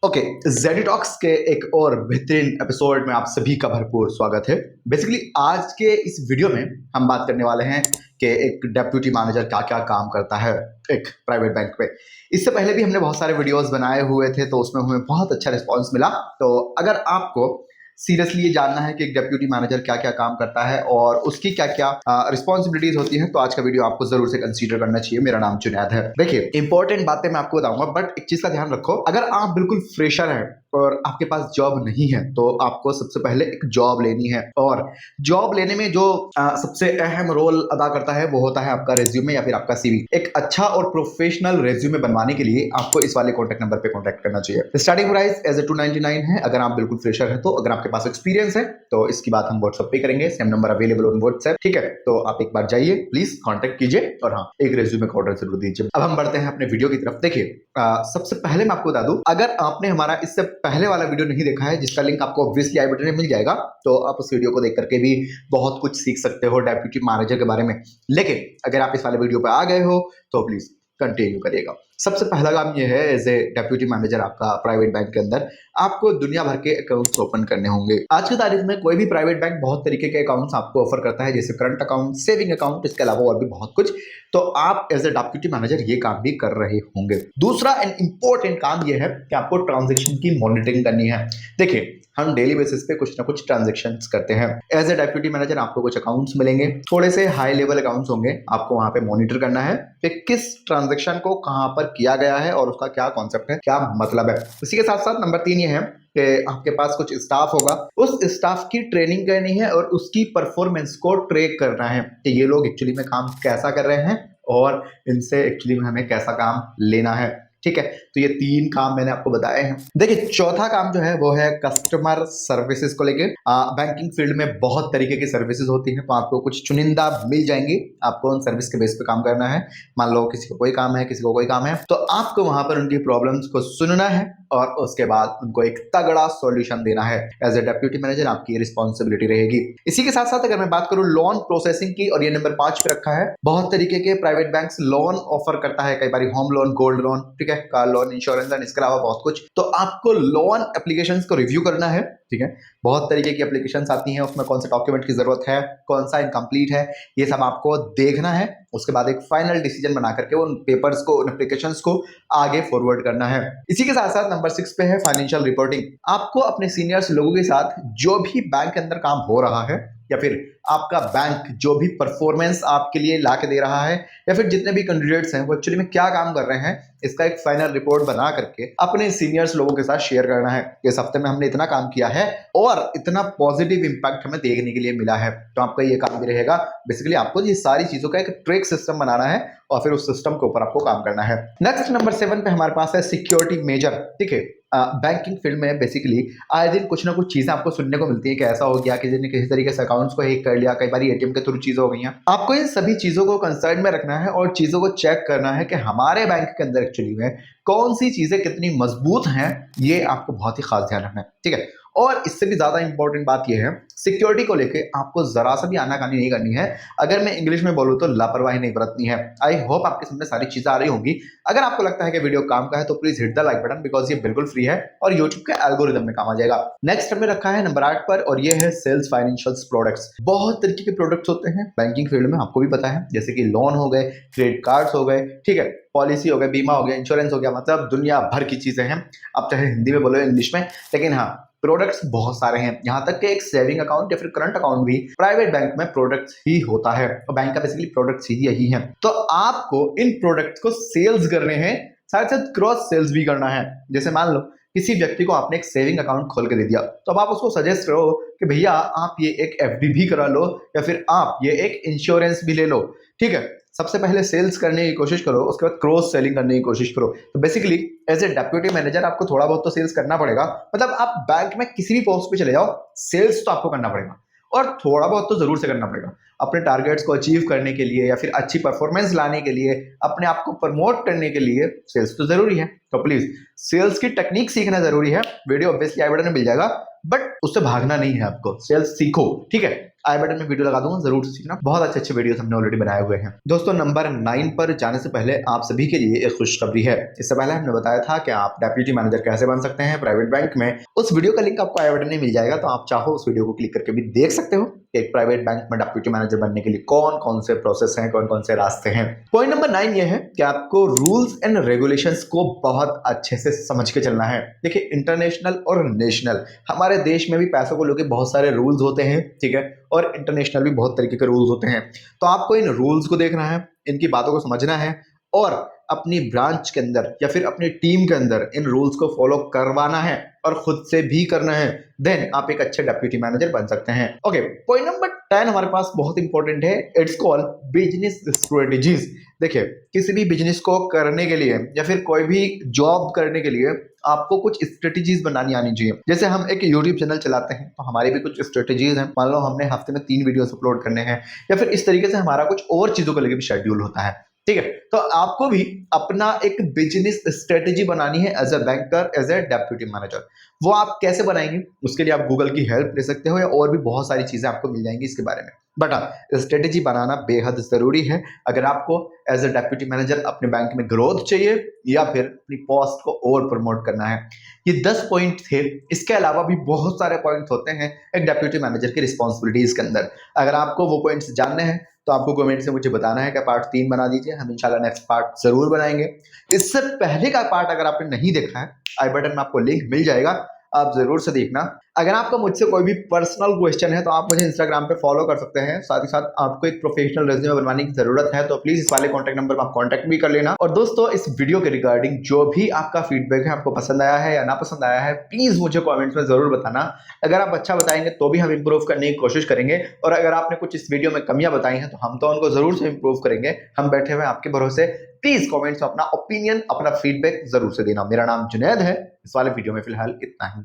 Okay, JD talks के एक और बेहतरीन एपिसोड में आप सभी का भरपूर स्वागत है। बेसिकली आज के इस वीडियो में हम बात करने वाले हैं कि एक डेप्यूटी मैनेजर क्या क्या काम करता है एक प्राइवेट बैंक पे। इससे पहले भी हमने बहुत सारे वीडियोस बनाए हुए थे, तो उसमें हमें बहुत अच्छा रिस्पांस मिला। तो अगर आपको सीरियसली ये जानना है कि एक डेप्यूटी मैनेजर क्या क्या काम करता है और उसकी क्या क्या रिस्पॉन्सिबिलिटीज होती हैं, तो आज का वीडियो आपको जरूर से कंसीडर करना चाहिए। मेरा नाम जुनैद है। देखिए, इंपॉर्टेंट बातें मैं आपको बताऊंगा, बट एक चीज का ध्यान रखो, अगर आप बिल्कुल फ्रेशर हैं और आपके पास जॉब नहीं है तो आपको सबसे पहले एक जॉब लेनी है। और जॉब लेने में जो सबसे अहम रोल अदा करता है वो होता है आपका रेज्यूमे या फिर आपका सीवी। एक अच्छा और प्रोफेशनल रेज्यूमे बनवाने के लिए आपको इस वाले कॉन्टैक्ट नंबर पे कॉन्टैक्ट करना चाहिए। स्टार्टिंग प्राइस एज ए 299 है अगर आप बिल्कुल फ्रेशर है। तो अगर आपके पास एक्सपीरियंस है तो इसकी बात हम व्हाट्सएप पे करेंगे। Same number available on WhatsApp, ठीक है। तो आप एक बार जाइए, प्लीज कॉन्टैक्ट कीजिए और हाँ, एक रेज्यूमे का ऑर्डर जरूर दीजिए। अब हम बढ़ते हैं अपने वीडियो की तरफ। देखिए, सबसे पहले मैं आपको बता दूं, अगर आपने हमारा इससे पहले वाला वीडियो नहीं देखा है, जिसका लिंक आपको ऑब्वियसली आई बटन में मिल जाएगा, तो आप उस वीडियो को देख करके भी बहुत कुछ सीख सकते हो डेप्यूटी मैनेजर के बारे में। लेकिन अगर आप इस वाले वीडियो पे आ गए हो तो प्लीज कंटिन्यू करिएगा। सबसे पहला काम यह है, एज ए डेप्यूटी मैनेजर आपका प्राइवेट बैंक के अंदर आपको दुनिया भर के अकाउंट्स ओपन करने होंगे। आज की तारीख में कोई भी प्राइवेट बैंक बहुत तरीके के अकाउंट्स आपको ऑफर करता है, जैसे करंट अकाउंट, सेविंग अकाउंट, इसके अलावा और भी बहुत कुछ। तो आप एज ए डेप्यूटी मैनेजर ये काम भी कर रहे होंगे। दूसरा एंड इंपॉर्टेंट काम यह है कि आपको ट्रांजेक्शन की मॉनिटरिंग करनी है। देखिए, हम डेली बेसिस पे कुछ ना कुछ ट्रांजेक्शन्स करते हैं। एज ए डेप्यूटी मैनेजर आपको कुछ अकाउंट्स मिलेंगे, थोड़े से हाई लेवल अकाउंट्स होंगे। आपको वहां पे मॉनिटर करना है कि किस ट्रांजेक्शन को कहां पर किया गया है और उसका क्या कॉन्सेप्ट है, क्या मतलब है। इसी के साथ साथ नंबर 3 ये है कि आपके पास कुछ स्टाफ होगा, उस स्टाफ की ट्रेनिंग करनी है और उसकी परफॉर्मेंस को ट्रैक करना है कि ये लोग एक्चुअली में काम कैसा कर रहे हैं और इनसे एक्चुअली में हमें कैसा काम लेना है, ठीक है। तो ये 3 काम मैंने आपको बताए हैं। देखिए, चौथा काम जो है वो है कस्टमर सर्विसेज को लेके। बैंकिंग फील्ड में बहुत तरीके की सर्विसेज होती हैं, तो आपको कुछ चुनिंदा मिल जाएंगी। आपको उन सर्विस के बेस पे काम करना है। मान लो किसी को कोई काम है, किसी को कोई काम है, तो आपको वहां पर उनकी प्रॉब्लम्स को सुनना है और उसके बाद उनको एक तगड़ा सॉल्यूशन देना है। एज ए डेप्यूटी मैनेजर आपकी रिस्पॉन्सिबिलिटी रहेगी। इसी के साथ साथ अगर मैं बात करूं लोन प्रोसेसिंग की, और ये नंबर 5 पे रखा है। बहुत तरीके के प्राइवेट बैंक्स लोन ऑफर करता है, कई बार होम लोन, गोल्ड लोन, ठीक है, कार लोन, इंश्योरेंस एंड इसके अलावा बहुत कुछ। तो आपको लोन एप्लीकेशंस को रिव्यू करना है, ठीक है। बहुत तरीके की एप्लीकेशंस आती हैं, उसमें कौन से डॉक्यूमेंट की जरूरत है, कौन सा इनकम्प्लीट है, ये सब आपको देखना है। उसके बाद एक फाइनल डिसीजन बना करके उन पेपर्स को, उन एप्लीकेशंस को आगे फॉरवर्ड करना है। इसी के साथ साथ नंबर 6 पे है फाइनेंशियल रिपोर्टिंग। आपको अपने सीनियर्स लोगों के साथ जो भी बैंक के अंदर काम हो रहा है, या फिर आपका बैंक जो भी परफॉर्मेंस आपके लिए ला के दे रहा है, या फिर जितने भी कैंडिडेट्स हैं वो एक्चुअली में क्या काम कर रहे हैं, इसका एक फाइनल रिपोर्ट बना करके अपने सीनियर्स लोगों के साथ शेयर करना है। इस हफ्ते में हमने इतना काम किया है और इतना पॉजिटिव इंपैक्ट हमें देखने के लिए मिला है। तो आपका ये काम भी रहेगा। बेसिकली आपको ये सारी चीजों का एक ट्रैक सिस्टम बनाना है और फिर उस सिस्टम के ऊपर आपको काम करना है। नेक्स्ट नंबर 7 पे हमारे पास है सिक्योरिटी मेजर, ठीक है। बैंकिंग फील्ड में बेसिकली आए दिन कुछ ना कुछ चीजें आपको सुनने को मिलती है कि ऐसा हो गया, किसी ने किसी तरीके से अकाउंट्स को हैक कर लिया, कई बार एटीएम के थ्रू चीजें हो गई हैं। आपको इन सभी चीजों को कंसर्न में रखना है और चीजों को चेक करना है कि हमारे बैंक के अंदर एक्चुअली में कौन सी चीजें कितनी मजबूत हैं, ये आपको बहुत ही खास ध्यान रखना है, ठीक है। और इससे भी ज्यादा इंपॉर्टेंट बात यह है, सिक्योरिटी को लेके आपको जरा सा भी आनाकानी नहीं करनी है। अगर मैं इंग्लिश में बोलूं तो लापरवाही नहीं बरतनी है। आई होप आपके सामने सारी चीजें आ रही होंगी। अगर आपको लगता है कि वीडियो काम का है तो please hit the like button, because ये बिल्कुल फ्री है और यूट्यूब के एल्गोरिदम में काम आ जाएगा। नेक्स्ट हमने रखा है नंबर 8 पर, और ये है सेल्स फाइनेंशियल प्रोडक्ट्स। बहुत तरीके के प्रोडक्ट्स होते हैं बैंकिंग फील्ड में, आपको भी पता है, जैसे कि लोन हो गए, क्रेडिट कार्ड्स हो गए, ठीक है, पॉलिसी हो गया, बीमा हो गया, इंश्योरेंस हो गया, मतलब दुनिया भर की चीजें हैं। आप चाहे हिंदी में बोलो, इंग्लिश में, लेकिन हाँ, प्रोडक्ट्स बहुत सारे हैं। यहाँ तक कि एक सेविंग अकाउंट या फिर करंट अकाउंट भी प्राइवेट बैंक में प्रोडक्ट्स ही होता है, और बैंक का बेसिकली प्रोडक्ट्स ही यही है। तो आपको इन प्रोडक्ट्स को सेल्स करने हैं, साथ साथ क्रॉस सेल्स भी करना है। जैसे मान लो किसी व्यक्ति को आपने एक सेविंग अकाउंट खोल के दे दिया, तो अब आप उसको सजेस्ट करो कि भैया आप ये एक एफडी भी करा लो, या फिर आप ये एक इंश्योरेंस भी ले लो, ठीक है। सबसे पहले सेल्स करने की कोशिश करो, उसके बाद क्रॉस सेलिंग करने की कोशिश करो। तो basically as a deputy manager आपको थोड़ा बहुत तो सेल्स करना पड़ेगा। मतलब आप बैंक में किसी भी पोस्ट पे चले जाओ, सेल्स तो आपको करना पड़ेगा और थोड़ा बहुत तो जरूर से करना पड़ेगा। अपने टारगेट्स को अचीव करने के लिए या फिर अच्छी परफॉर्मेंस लाने के लिए, अपने आप को प्रमोट करने के लिए सेल्स तो जरूरी है। तो प्लीज सेल्स की टेक्निक सीखना जरूरी है। वीडियो ऑब्वियसली आई बटन में मिल जाएगा, बट उससे भागना नहीं है आपको, सेल्स सीखो, ठीक है। आई बटन में वीडियो लगा दूंगा, जरूर सीखना, बहुत अच्छे अच्छे वीडियोस हमने ऑलरेडी बनाए हुए हैं। दोस्तों नंबर 9 पर जाने से पहले आप सभी के लिए एक खुशखबरी है। इससे पहले हमने बताया था कि आप डेप्यूटी मैनेजर कैसे बन सकते हैं प्राइवेट बैंक में। उस वीडियो का लिंक आपको आई बटन में मिल जाएगा, तो आप चाहो उस वीडियो को क्लिक करके भी देख सकते हो कि एक प्राइवेट बैंक में डेप्यूटी मैनेजर बनने के लिए कौन कौन से प्रोसेस हैं, कौन कौन से रास्ते हैं। पॉइंट नंबर 9 ये है कि आपको रूल्स एंड रेगुलेशंस को बहुत अच्छे से समझ के चलना है। देखिए इंटरनेशनल और नेशनल, हमारे देश में भी पैसों को लेकर बहुत सारे रूल्स होते हैं, ठीक है, और इंटरनेशनल भी बहुत तरीके के रूल्स होते हैं। तो आपको इन रूल्स को देखना है, इनकी बातों को समझना है और अपनी ब्रांच के अंदर या फिर अपनी टीम के अंदर इन रूल्स को फॉलो करवाना है और खुद से भी करना है। देन आप एक अच्छे डेप्यूटी मैनेजर बन सकते हैं। ओके, पॉइंट नंबर 10 हमारे पास बहुत इंपॉर्टेंट है। It's called business strategies. देखिए किसी भी बिजनेस को करने के लिए या फिर कोई भी जॉब करने के लिए आपको कुछ स्ट्रेटेजीज बनानी आनी चाहिए। जैसे हम एक यूट्यूब चैनल चलाते हैं तो हमारी भी कुछ स्ट्रेटेजीज हैं। मान लो हमने हफ्ते में 3 वीडियोस अपलोड करने हैं या फिर इस तरीके से हमारा कुछ और चीजों को लेकर भी शेड्यूल होता है, ठीक है। तो आपको भी अपना एक बिजनेस स्ट्रेटेजी बनानी है as a banker, as a deputy manager. वो आप कैसे बनाएंगे उसके लिए आप गूगल की हेल्प ले सकते हो या और भी बहुत सारी चीजें आपको मिल जाएंगी इसके बारे में। बट स्ट्रेटेजी बनाना बेहद जरूरी है अगर आपको एज ए डेप्यूटी मैनेजर अपने बैंक में ग्रोथ चाहिए या फिर अपनी पोस्ट को और प्रमोट करना है। ये 10 पॉइंट थे। इसके अलावा भी बहुत सारे पॉइंट होते हैं एक डेप्यूटी मैनेजर की रिस्पॉन्सिबिलिटीज के अंदर। अगर आपको वो पॉइंट्स जानने हैं तो आपको कमेंट से मुझे बताना है कि पार्ट 3 बना दीजिए, हम इंशाल्लाह नेक्स्ट पार्ट जरूर बनाएंगे। इससे पहले का पार्ट अगर आपने नहीं देखा है, आई बटन में आपको लिंक मिल जाएगा, आप जरूर से देखना। अगर आपका मुझसे कोई भी पर्सनल क्वेश्चन है तो आप मुझे इंस्टाग्राम पे फॉलो कर सकते हैं। साथ ही साथ आपको एक प्रोफेशनल रेज्यूमे बनवाने की जरूरत है तो प्लीज इस वाले कॉन्टैक्ट नंबर पर आप कॉन्टैक्ट भी कर लेना। और दोस्तों इस वीडियो के रिगार्डिंग जो भी आपका फीडबैक है, आपको पसंद आया है या ना पसंद आया है, प्लीज मुझे कॉमेंट्स में जरूर बताना। अगर आप अच्छा बताएंगे तो भी हम इंप्रूव करने की कोशिश करेंगे और अगर आपने कुछ इस वीडियो में कमियां बताई हैं तो हम तो उनको जरूर से इंप्रूव करेंगे। हम बैठे हुए आपके भरोसे। प्लीज कॉमेंट्स में अपना ओपिनियन, अपना फीडबैक जरूर से देना। मेरा नाम जुनैद है। इस वाले वीडियो में फिलहाल इतना ही।